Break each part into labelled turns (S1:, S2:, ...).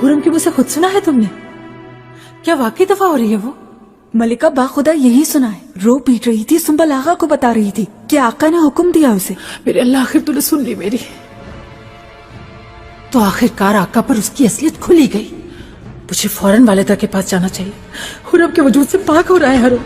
S1: हुरम की मुँह से खुद सुना है तुमने? क्या वाकई दफा हो रही है वो?
S2: मलिका बाखुदा यही सुना है। रो पीट रही थी, सुंबल आगा को बता रही थी कि आका ने हुक्म दिया उसे।
S1: मेरे अल्लाह, आखिर तूने सुन ली मेरी। तो आखिरकार आका पर उसकी असलियत खुली गई। मुझे फौरन वालिदा के पास जाना चाहिए। हुरम के वजूद से पाक हो रहा है हरम।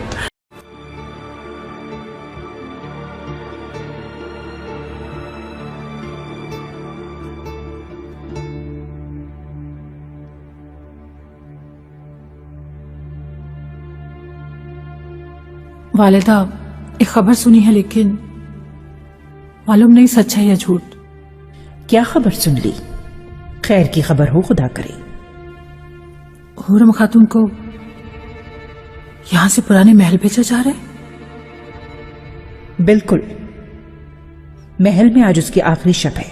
S1: वालिदा, एक खबर सुनी है लेकिन मालूम नहीं सच है या झूठ।
S3: क्या खबर सुन ली? खैर की खबर हो, खुदा करे।
S1: हुरम खातून को यहां से पुराने महल भेजा जा रहा है।
S3: बिल्कुल। महल में आज उसकी आखिरी शब है,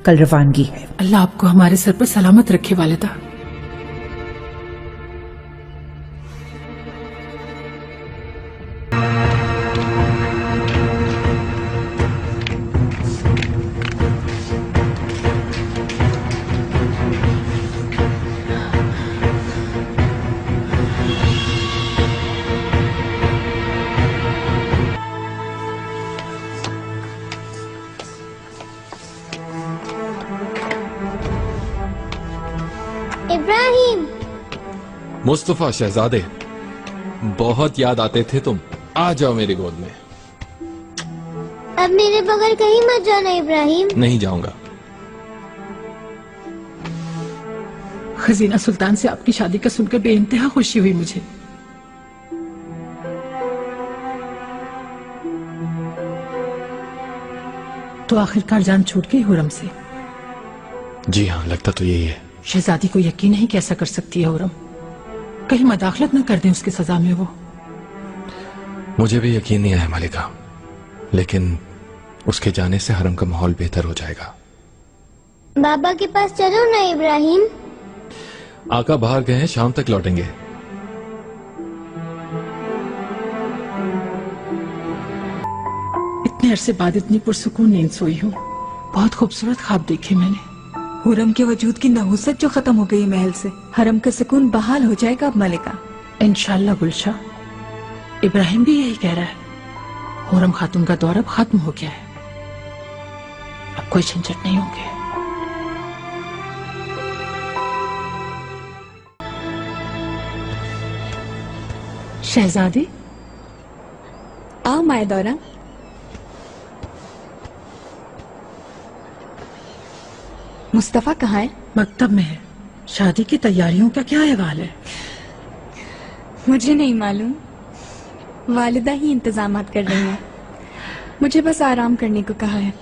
S3: कल रवानगी है।
S1: अल्लाह आपको हमारे सर पर सलामत रखे वालिदा।
S4: इब्राहिम।
S5: मुस्तफा शहजादे, बहुत याद आते थे तुम। आ जाओ मेरी गोद में।
S4: अब मेरे बगैर कहीं मत जाना इब्राहिम।
S5: नहीं जाऊंगा।
S1: खजीना सुल्तान से आपकी शादी का सुनकर बेइंतहा खुशी हुई मुझे। तो आखिरकार जान छूट गई हुरम से।
S5: जी हाँ, लगता तो यही है।
S1: शहजादी को यकीन नहीं कैसा कर सकती है हुरम। कहीं मदाखलत न कर दें उसकी सजा में वो।
S5: मुझे भी यकीन नहीं आया मलिका, लेकिन उसके जाने से हरम का माहौल बेहतर हो जाएगा।
S4: बाबा के पास चलो ना इब्राहिम।
S5: आका बाहर गए हैं, शाम तक लौटेंगे।
S1: इतने अरसे बाद इतनी पुरसुकून नींद सोई हूँ। बहुत खूबसूरत ख्वाब देखे मैंने।
S2: हुरम के वजूद की नहुसत जो खत्म हो गई महल से, हरम का सुकून बहाल हो जाएगा अब मलिका।
S1: इंशाल्लाह गुलशाह। इब्राहिम भी यही कह रहा है। हुरम खातून का दौर अब खत्म हो गया है। अब कोई झंझट नहीं होंगे। शहजादी,
S2: आओ मायदौरा। मुस्तफा कहाँ है?
S1: मकतब में है। शादी की तैयारियों का क्या अहवाल है?
S2: मुझे नहीं मालूम, वालिदा ही इंतजामात कर रही हैं। मुझे बस आराम करने को कहा है।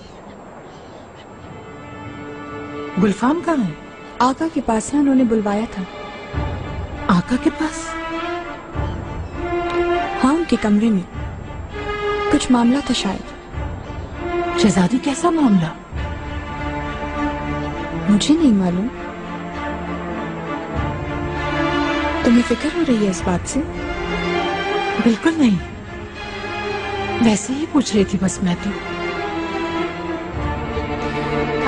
S1: गुलफाम कहाँ है?
S2: आका के पास ना, उन्होंने बुलवाया था।
S1: आका के पास?
S2: हाँ, उनके कमरे में कुछ मामला था शायद।
S1: शहजादी, कैसा मामला?
S2: मुझे नहीं मालूम। तुम्हें फिक्र हो रही है इस बात से?
S1: बिल्कुल नहीं, वैसे ही पूछ रही थी बस मैं तो।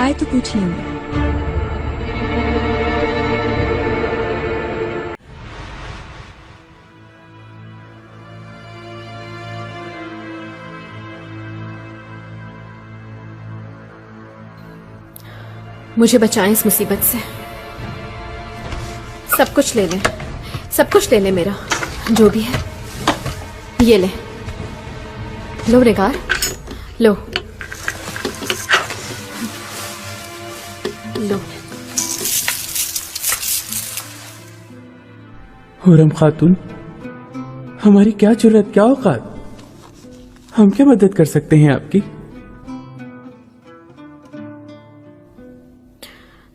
S2: आए तो पूछ लेंगे।
S6: मुझे बचाएं इस मुसीबत से। सब कुछ ले लें, सब कुछ ले लें मेरा, जो भी है ये ले। लो निगार, लो लो।
S7: हुरम खातून, हमारी क्या जुर्रत, क्या औकात, हम क्या मदद कर सकते हैं आपकी?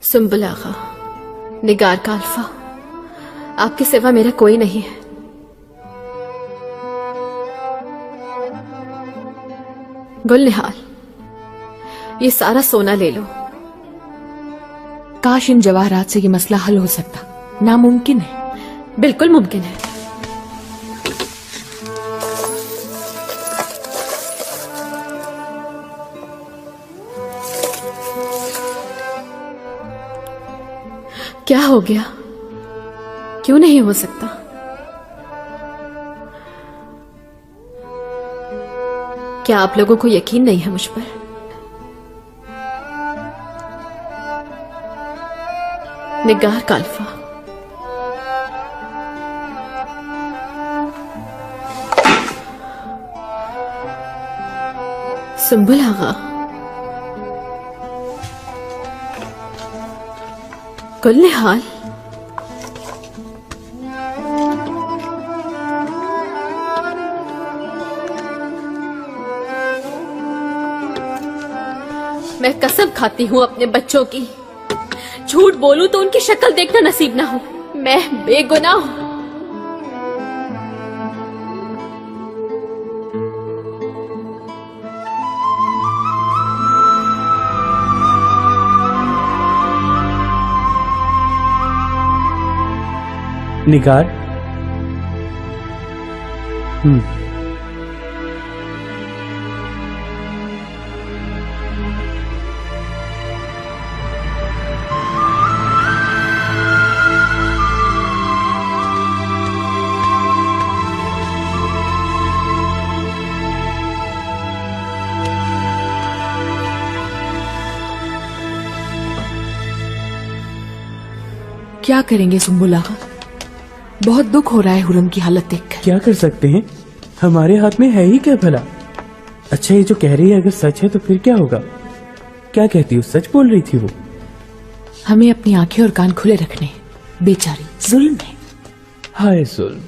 S6: सुंबुल आगा, निगार का अल्फा, आपके सिवा मेरा कोई नहीं है। गुल निहाल, ये सारा सोना ले लो।
S1: काश इन जवाहरात से ये मसला हल हो सकता। नामुमकिन है।
S6: बिल्कुल मुमकिन है। क्या हो गया? क्यों नहीं हो सकता? क्या आप लोगों को यकीन नहीं है मुझ पर? निगार काल्फा, सुंबुल आगा, कुल हाल, मैं कसम खाती हूं अपने बच्चों की, झूठ बोलूं तो उनकी शक्ल देखना नसीब ना हो। मैं बेगुनाह हूं।
S7: निगार।
S1: क्या करेंगे सुंबुल आगा? बहुत दुख हो रहा है हुरम की हालत देखकर।
S7: क्या कर सकते हैं, हमारे हाथ में है ही क्या भला। अच्छा, ये जो कह रही है अगर सच है तो फिर क्या होगा? क्या कहती हो, सच बोल रही थी वो?
S1: हमें अपनी आंखें और कान खुले रखने हैं। बेचारी जुल्म है।
S7: हाय जुल्म,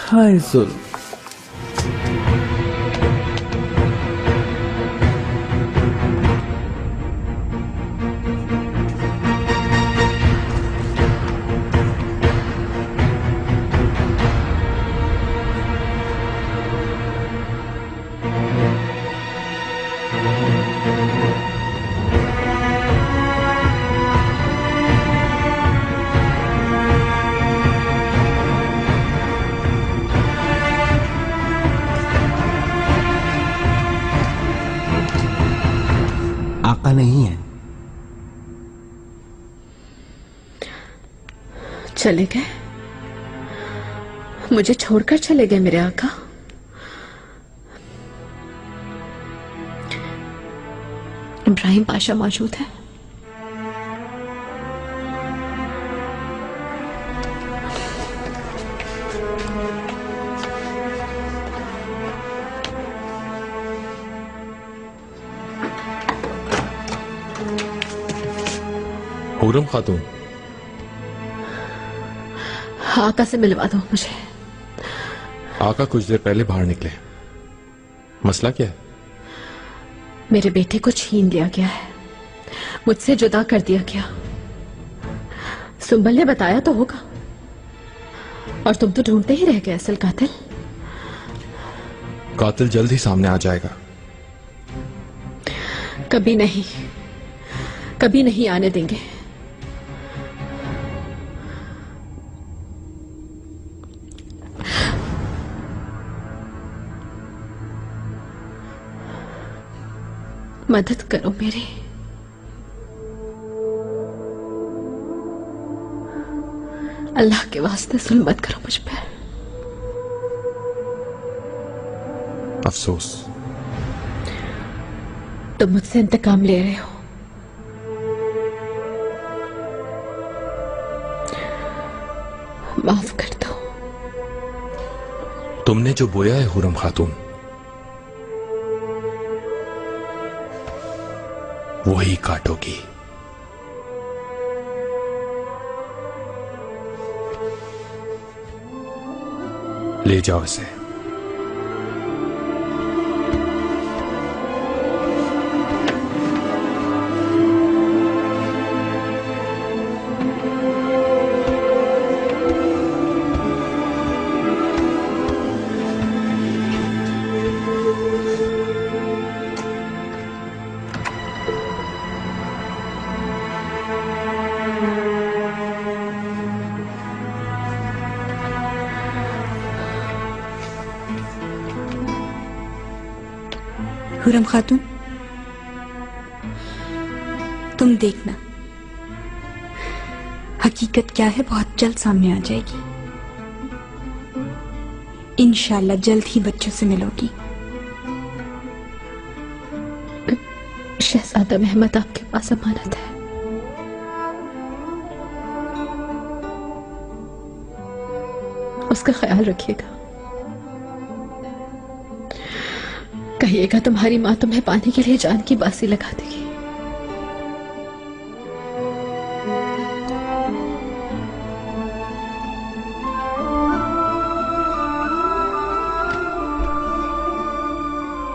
S7: हाय जुल्म।
S8: आका नहीं है।
S1: चले गए, मुझे छोड़कर चले गए मेरे आका। इब्राहिम पाशा मौजूद है?
S5: हुरम खातून,
S1: आका से मिलवा दो मुझे।
S5: आका कुछ देर पहले बाहर निकले। मसला क्या है?
S1: मेरे बेटे को छीन लिया गया है, मुझसे जुदा कर दिया गया। सुंबल ने बताया तो होगा, और तुम तो ढूंढते ही रह गए असल कातिल।
S5: कातिल जल्द ही सामने आ जाएगा।
S1: कभी नहीं, कभी नहीं आने देंगे। मदद करो मेरी। अल्लाह के वास्ते जुल्म मत करो मुझ पर।
S5: अफसोस,
S1: तुम मुझसे इंतकाम ले रहे हो। माफ कर दो।
S5: तुमने जो बोया है हुरम खातून, वही काटोगी। ले जाओ इसे।
S2: हुरम खातून, तुम देखना, हकीकत क्या है बहुत जल्द सामने आ जाएगी। इंशाल्लाह जल्द ही बच्चों से मिलोगी।
S6: शहजादा महमद आपके पास अमानत है। उसका ख्याल रखिएगा। कहिएगा तुम्हारी माँ तुम्हें पाने के लिए जान की बासी लगा देगी।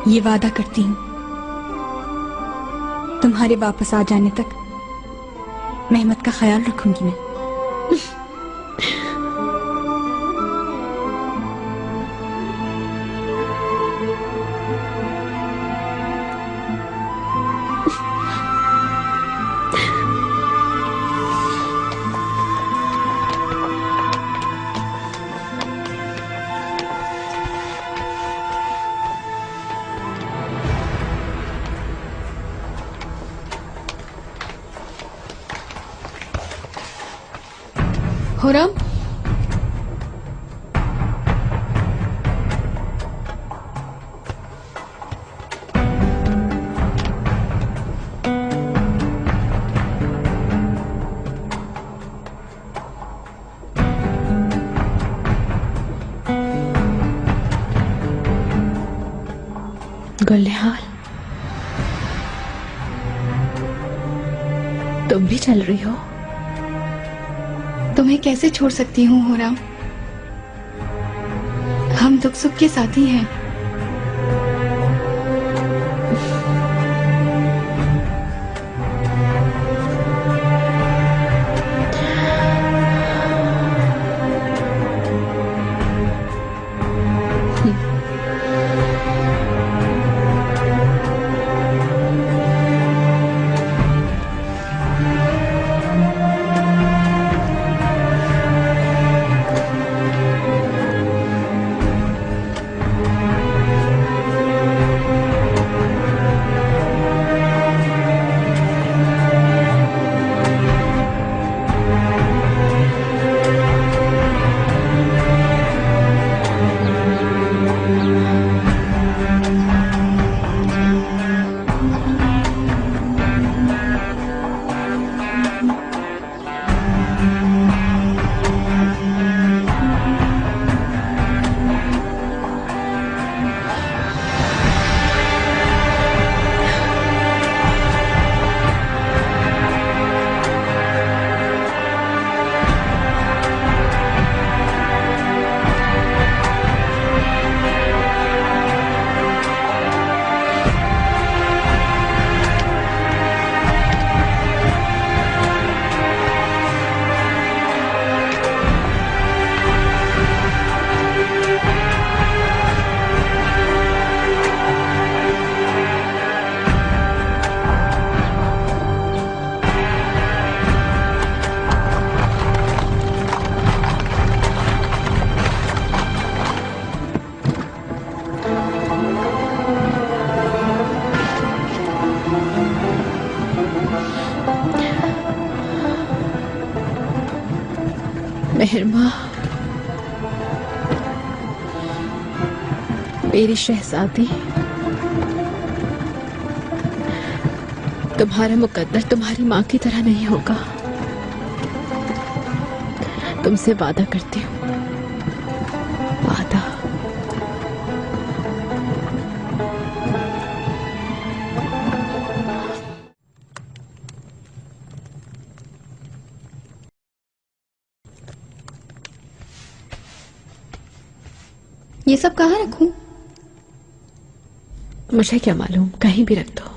S2: ये वादा करती हूँ तुम्हारे वापस आ जाने तक महमद का ख्याल रखूंगी मैं।
S6: खुरम, गुलनिहाल, तुम भी चल रही हो?
S2: तुम्हें कैसे छोड़ सकती हूँ हुराम? हम दुख सुख के साथी हैं।
S6: मेहरमा, मेरी शहजादी, तुम्हारा मुकद्दर तुम्हारी माँ की तरह नहीं होगा। तुमसे वादा करती हूँ, वादा।
S2: ये सब कहाँ रखूं?
S6: मुझे क्या मालूम, कहीं भी रख दो।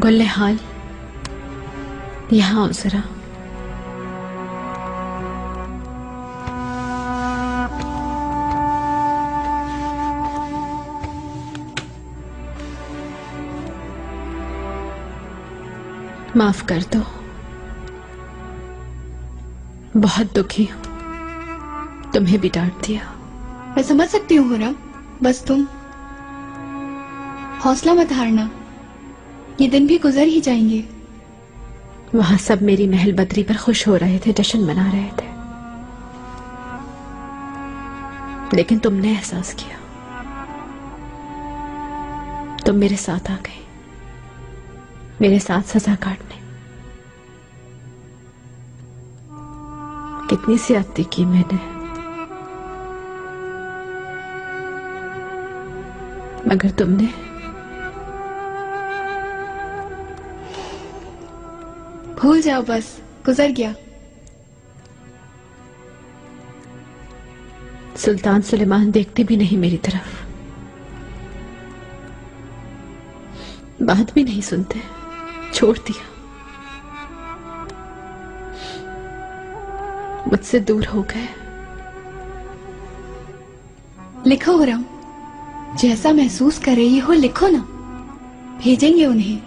S6: गुलनिहाल, यहाँ आओ जरा। माफ कर दो, बहुत दुखी हूं, तुम्हें भी डांट दिया।
S2: मैं समझ सकती हूँ हुराम, बस तुम हौसला मत हारना, ये दिन भी गुजर ही जाएंगे।
S6: वहां सब मेरी महल बदरी पर खुश हो रहे थे, जश्न मना रहे थे, लेकिन तुमने एहसास किया, तुम मेरे साथ आ गए, मेरे साथ सजा काटने। कितनी ज्यादती की मैंने, मगर तुमने
S2: भूल जाओ, बस गुजर गया।
S6: सुल्तान सुलेमान देखते भी नहीं मेरी तरफ, बात भी नहीं सुनते, छोड़ दिया, मुझसे दूर हो गए।
S2: लिखो हुरम, जैसा महसूस कर रही हो लिखो ना, भेजेंगे उन्हें।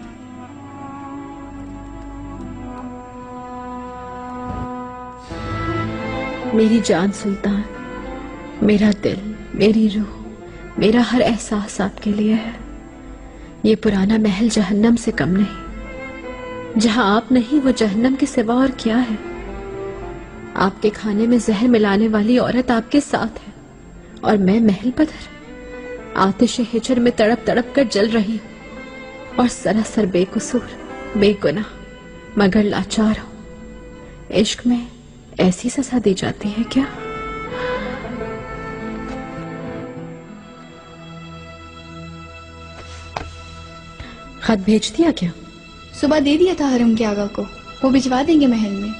S6: मेरी जान सुल्तान, मेरा दिल, मेरी रूह, मेरा हर एहसास आपके लिए है। ये पुराना महल जहन्नम से कम नहीं, जहां आप नहीं वो जहन्नम के सिवा और क्या है। आपके खाने में जहर मिलाने वाली औरत आपके साथ है, और मैं महल बदर आतिश हिजर में तड़प तड़प कर जल रही हूं, और सरासर बेकसूर, बेगुनाह, मगर लाचार हूं। इश्क में ऐसी सजा दी जाती है क्या? खत भेज दिया क्या?
S2: सुबह दे दिया था हरम के आगा को, वो भिजवा देंगे महल में।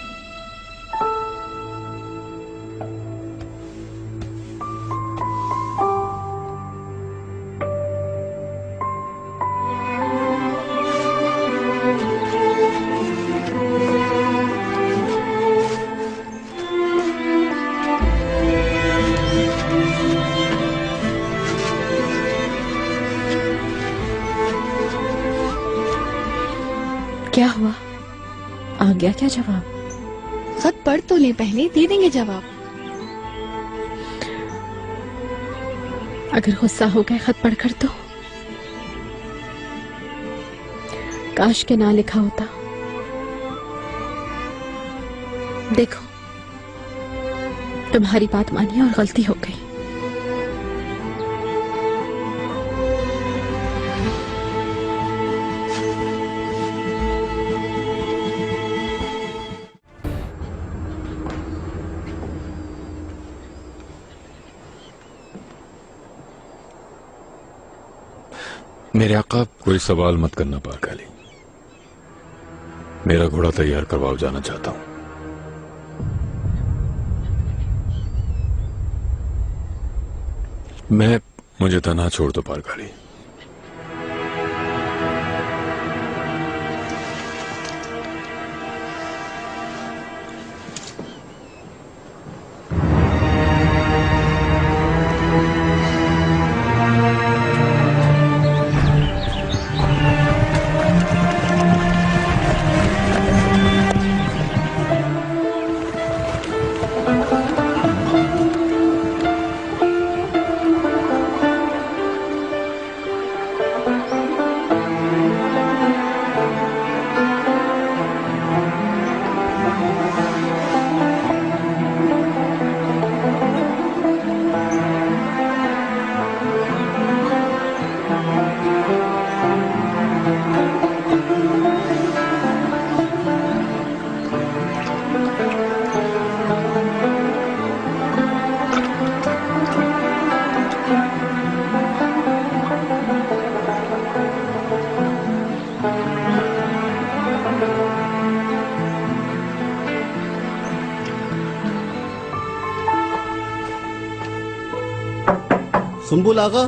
S6: क्या हुआ, आ गया क्या जवाब?
S2: खत पढ़ तो ले पहले, दे देंगे जवाब।
S6: अगर गुस्सा हो गए खत पढ़कर तो काश के ना लिखा होता। देखो, तुम्हारी बात मानी और गलती हो गई।
S5: मेरे आका,
S8: कोई सवाल मत करना पारकाली, मेरा घोड़ा तैयार करवाओ, जाना चाहता हूं। मुझे तन्हा छोड़ दो पारकाली।
S9: सुंबुल आगा,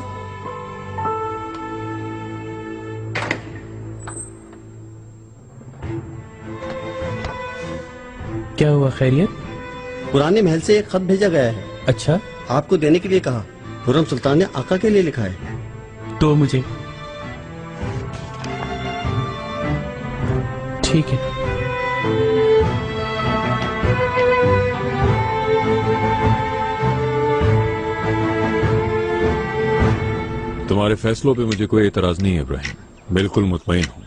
S7: क्या हुआ, खैरियत?
S9: पुराने महल से एक खत भेजा गया है।
S7: अच्छा,
S9: आपको देने के लिए कहा। खुर्रम सुल्तान ने आका के लिए लिखा है।
S7: तो मुझे ठीक है।
S8: तुम्हारे फैसलों पे मुझे कोई एतराज नहीं है इब्राहिम, बिल्कुल मुतमईन हूं।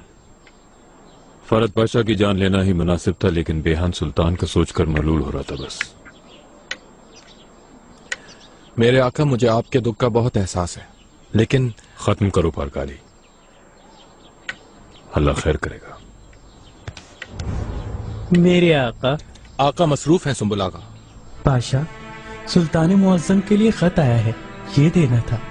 S8: फरद पाशा की जान लेना ही मुनासिब था, लेकिन बेहान सुल्तान का सोचकर मलूल हो रहा था बस।
S5: मेरे आका, मुझे आपके दुख का बहुत एहसास है, लेकिन
S8: खत्म करो पारकाली, अल्लाह खैर करेगा।
S7: मेरे आका।
S5: आका मसरूफ है सुंबुल आका।
S7: पाशा, सुल्तान मुअज्जम के लिए खत आया है, ये देना था।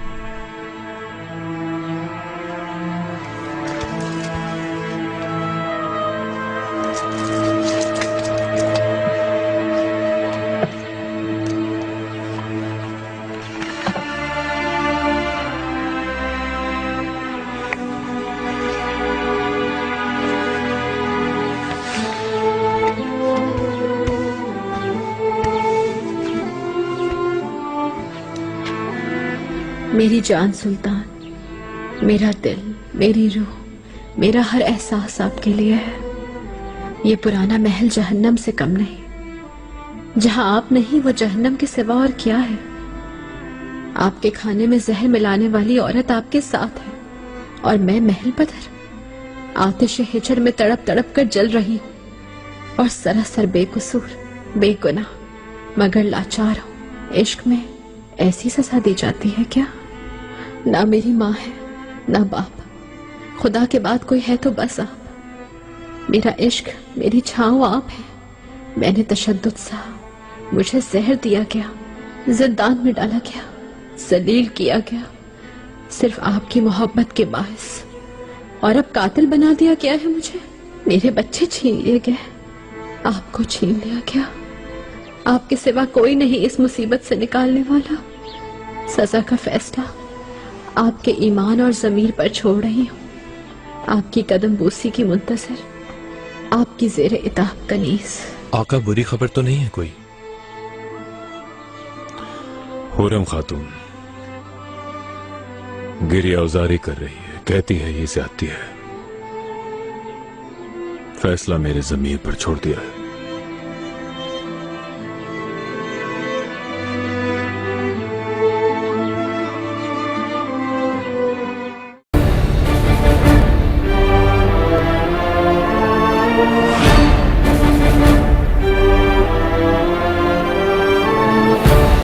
S6: मेरी जान सुल्तान, मेरा दिल, मेरी रूह, मेरा हर एहसास आपके लिए है। ये पुराना महल जहन्नम से कम नहीं। जहां आप नहीं वो जहन्नम के सिवा और क्या है। आपके खाने में जहर मिलाने वाली औरत आपके साथ है और मैं महल पत्थर आतिश हिजर में तड़प तड़प कर जल रही हूं और सरासर बेकसूर बेगुनाह मगर लाचार हूं। इश्क में ऐसी सजा दी जाती है क्या? ना मेरी माँ है ना बाप, खुदा के बाद कोई है तो बस आप। मेरा इश्क, मेरी छांव आप है। मैंने तशद्दुद सा, मुझे जहर दिया गया, जिंदान में डाला गया, जलील किया गया सिर्फ आपकी मोहब्बत के बायस, और अब कातिल बना दिया गया है मुझे। मेरे बच्चे छीन लिए गए, आपको छीन लिया गया। आपके सिवा कोई नहीं इस मुसीबत से निकालने वाला। सजा का फैसला आपके ईमान और जमीर पर छोड़ रही हूँ। आपकी कदम बूसी की मुंतज़िर, आपकी ज़ेरे इताब कनीज़।
S5: आका, बुरी खबर तो नहीं है कोई?
S8: हुरम खातून गिरियाउजारी कर रही है, कहती है ये ज्यादती है। फैसला मेरे जमीर पर छोड़ दिया है।